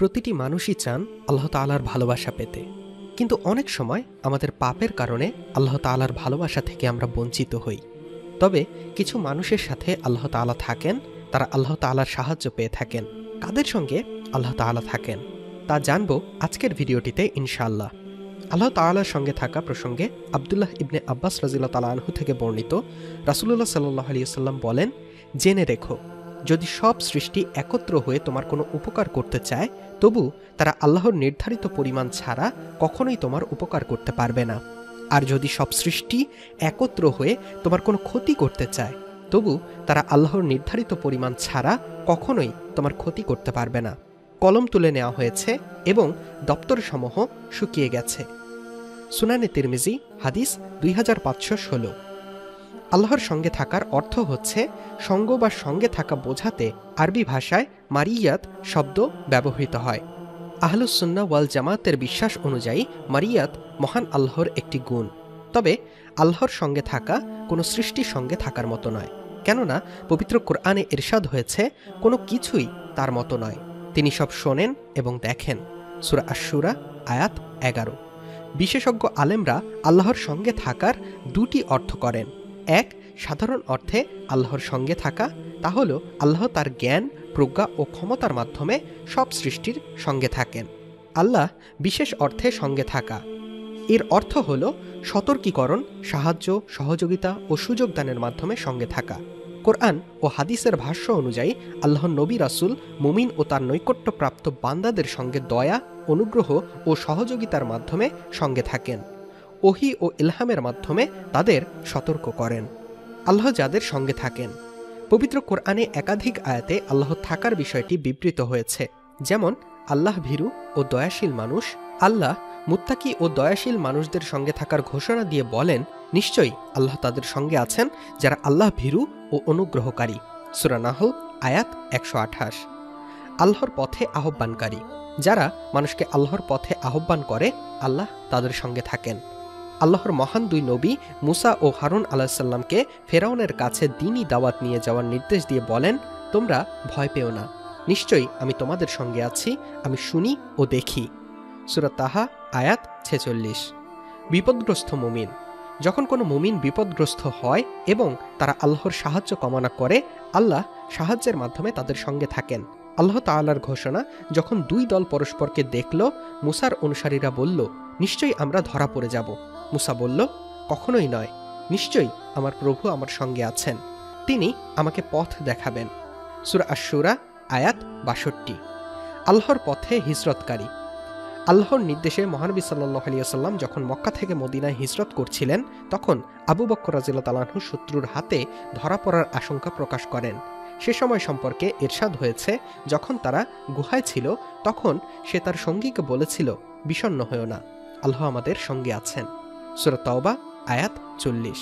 প্রতিটি মানুষই চান আল্লাহ তাআলার ভালোবাসা পেতে, কিন্তু অনেক সময় আমাদের পাপের কারণে আল্লাহ তাআলার ভালোবাসা থেকে আমরা বঞ্চিত হই। তবে কিছু মানুষের সাথে আল্লাহ তাআলা থাকেন, তারা আল্লাহ তাআলার সাহায্য পেয়ে থাকেন। কাদের সঙ্গে আল্লাহ তাআলা থাকেন তা জানব আজকের ভিডিওটিতে ইনশাআল্লাহ। আল্লাহ তাআলার সঙ্গে থাকা প্রসঙ্গে আব্দুল্লাহ ইবনে আব্বাস রাদিয়াল্লাহু তাআলা আনহু থেকে বর্ণিত, রাসূলুল্লাহ সাল্লাল্লাহু আলাইহি ওয়াসাল্লাম বলেন, জেনে রেখো, যদি সব সৃষ্টি একত্র হয়ে তোমার কোনো উপকার করতে চায়, তবু তারা আল্লাহর নির্ধারিত পরিমাণ ছাড়া কখনোই তোমার উপকার করতে পারবে না। আর যদি সব সৃষ্টি একত্র হয়ে তোমার কোনো ক্ষতি করতে চায়, তবু তারা আল্লাহর নির্ধারিত পরিমাণ ছাড়া কখনোই তোমার ক্ষতি করতে পারবে না। কলম তুলে নেওয়া হয়েছে এবং দপ্তরসমূহ শুকিয়ে গেছে। সুনানে তিরমিজি, হাদিস 2516। আল্লাহর সঙ্গে থাকার অর্থ হচ্ছে সঙ্গ বা সঙ্গে থাকা বোঝাতে আরবি ভাষায় মারিয়াত শব্দ ব্যবহৃত হয়। আহলুস সুন্নাহ ওয়াল জামাতের বিশ্বাস অনুযায়ী মারিয়াত মহান আল্লাহর একটি গুণ। তবে আল্লাহর সঙ্গে থাকা কোনো সৃষ্টির সঙ্গে থাকার মতো নয়, কেননা পবিত্র কোরআনে ইরশাদ হয়েছে, কোনো কিছুই তার মতো নয়, তিনি সব শোনেন এবং দেখেন। সূরা আশ-শূরা আয়াত 11। বিশেষজ্ঞ আলেমরা আল্লাহর সঙ্গে থাকার দুটি অর্থ করেন। এক, সাধারণ অর্থে আল্লাহর সঙ্গে থাকা, তা হল আল্লাহ তার জ্ঞান, প্রজ্ঞা ও ক্ষমতার মাধ্যমে সব সৃষ্টির সঙ্গে থাকেন। আল্লাহ বিশেষ অর্থে সঙ্গে থাকা, এর অর্থ হল সতর্কীকরণ, সাহায্য, সহযোগিতা ও সুযোগ দানের মাধ্যমে সঙ্গে থাকা। কোরআন ও হাদিসের ভাষ্য অনুযায়ী আল্লাহর নবী রাসূল মুমিন ও তার নৈকট্যপ্রাপ্ত বান্দাদের সঙ্গে দয়া, অনুগ্রহ ও সহযোগিতার মাধ্যমে সঙ্গে থাকেন। ওহী ও ইলহামের মাধ্যমে তাদের সতর্ক করেন। আল্লাহ যাদের সঙ্গে থাকেন, পবিত্র কোরআনে একাধিক আয়াতে আল্লাহ থাকার বিষয়টি বিবৃত হয়েছে। যেমন আল্লাহ ভীরু ও দয়াশীল মানুষ। আল্লাহ মুত্তাকি ও দয়াশীল মানুষদের সঙ্গে থাকার ঘোষণা দিয়ে বলেন, নিশ্চয়ই আল্লাহ তাদের সঙ্গে আছেন যারা আল্লাহ ভীরু ও অনুগ্রহকারী। সূরা নাহল আয়াত 128। আল্লাহর পথে আহ্বানকারী, যারা মানুষকে আল্লাহর পথে আহ্বান করে, আল্লাহ তাদের সঙ্গে থাকেন। আল্লাহর মহান দুই নবী মুসা ও হারুন আলাইহিসসালামকে ফেরাউনের কাছে দ্বীনি দাওয়াত নিয়ে যাওয়ার নির্দেশ দিয়ে বলেন, তোমরা ভয় পেও না, নিশ্চয়ই আমি তোমাদের সঙ্গে আছি, আমি শুনি ও দেখি। সূরা তাহা আয়াত 46। বিপদগ্রস্ত মুমিন, যখন কোনো মুমিন বিপদগ্রস্ত হয় এবং তারা আল্লাহর সাহায্য কামনা করে, আল্লাহ সাহায্যের মাধ্যমে তাদের সঙ্গে থাকেন। আল্লাহ তাআলার ঘোষণা, যখন দুই দল পরস্পরকে দেখল, মুসার অনুসারীরা বলল, নিশ্চয়ই আমরা ধরা পড়ে যাব। মুসা বলল, কখনোই নয়, নিশ্চয়ই আমার প্রভু আমার সঙ্গে আছেন, তিনি আমাকে পথ দেখাবেন। সূরা আশ-শূরা আয়াত 62। আল্লাহর পথে হিজরতকারী, আল্লাহর নির্দেশে মহানবী সাল্লাল্লাহু আলাইহি ওয়াসাল্লাম যখন মক্কা থেকে মদিনায় হিজরত করছিলেন, তখন আবু বকর রাদিয়াল্লাহু তাআলা আনহু শত্রুর হাতে ধরা পড়ার আশঙ্কা প্রকাশ করেন। সে সময় সম্পর্কে ইরশাদ হয়েছে, যখন তারা গুহায় ছিল, তখন সে তার সঙ্গীকে বলেছিল, বিষণ্ণ হয়ো না, আল্লাহ আমাদের সঙ্গে আছেন। সূরা তাওবা আয়াত 40।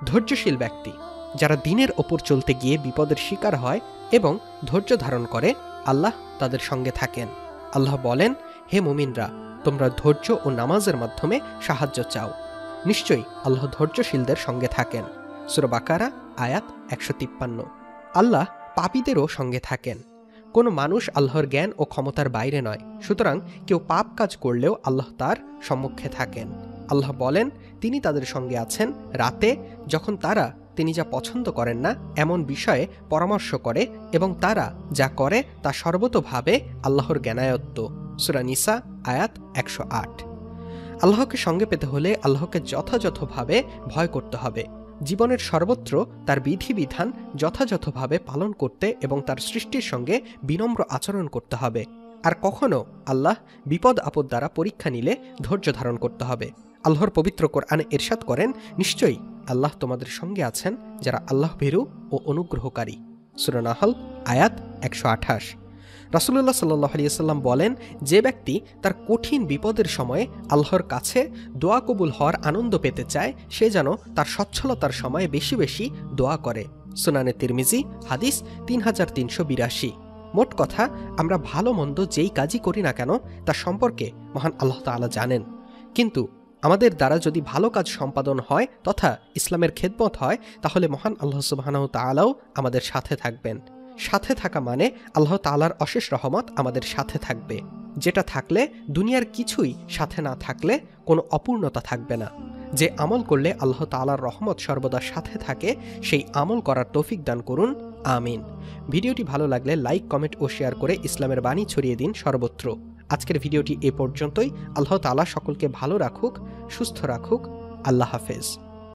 ধৈর্যশীল ব্যক্তি, যারা দিনের ওপর চলতে গিয়ে বিপদের শিকার হয় এবং ধৈর্য ধারণ করে, আল্লাহ তাদের সঙ্গে থাকেন। আল্লাহ বলেন, হে মুমিনরা, তোমরা ধৈর্য ও নামাজের মাধ্যমে সাহায্য চাও, নিশ্চয়ই আল্লাহ ধৈর্যশীলদের সঙ্গে থাকেন। সূরা বাকারা আয়াত 153। আল্লাহ পাপীদেরও সঙ্গে থাকেন। কোনো মানুষ আল্লাহর জ্ঞান ও ক্ষমতার বাইরে নয়, সুতরাং কেউ পাপ কাজ করলেও আল্লাহ তার সম্মুখে থাকেন। আল্লাহ বলেন, তিনি তাদের সঙ্গে আছেন রাতে, যখন তারা তিনি যা পছন্দ করেন না এমন বিষয়ে পরামর্শ করে এবং তারা যা করে তা সর্বতোভাবে আল্লাহর জ্ঞানায়ত্ত। সূরা নিসা আয়াত 108। আল্লাহকে সঙ্গে পেতে হলে আল্লাহকে যথাযথভাবে ভয় করতে হবে, জীবনের সর্বত্র তার বিধিবিধান যথাযথভাবে পালন করতে এবং তার সৃষ্টির সঙ্গে বিনম্র আচরণ করতে হবে। আর কখনো আল্লাহ বিপদ আপদ দ্বারা পরীক্ষা নিলে ধৈর্য ধারণ করতে হবে। আল্লাহর পবিত্র কোরআনে ইরশাদ করেন, নিশ্চয়ই আল্লাহ তোমাদের সঙ্গে আছেন যারা আল্লাহ ভীরু ও অনুগ্রহকারী। সূরা নাহল আয়াত 128। রাসূলুল্লাহ সাল্লাল্লাহু আলাইহি ওয়াসাল্লাম বলেন, যে ব্যক্তি তার কঠিন বিপদের সময়ে আল্লাহর কাছে দোয়া কবুল হওয়ার আনন্দ পেতে চায়, সে যেন তার সচ্ছলতার সময়ে বেশি বেশি দোয়া করে। সুনানে তিরমিজি, হাদিস 3382। মোট কথা, আমরা ভালো মন্দ যেই কাজই করি না কেন তা সম্পর্কে মহান আল্লাহ তাআলা জানেন, কিন্তু আমাদের দ্বারা যদি ভালো কাজ সম্পাদন হয় তথা ইসলামের খেদমত হয়, তাহলে মহান আল্লাহ সুবহানাহু ওয়া তাআলাও আমাদের সাথে থাকবেন। সাথে থাকা মানে আল্লাহ তাআলার অশেষ রহমত আমাদের সাথে থাকবে, যেটা থাকলে দুনিয়ার কিছুই সাথে না থাকলে কোনো অপূর্ণতা থাকবে না। যে আমল করলে আল্লাহ তাআলার রহমত সর্বদা সাথে থাকে, সেই আমল করার তৌফিক দান করুন, আমিন। ভিডিওটি ভালো লাগলে লাইক, কমেন্ট ও শেয়ার করে ইসলামের বাণী ছড়িয়ে দিন সর্বত্র। আজকের ভিডিওটি এ পর্যন্তই। আল্লাহ তাআলা সকলকে ভালো রাখুক, সুস্থ রাখুক। আল্লাহ হাফেজ।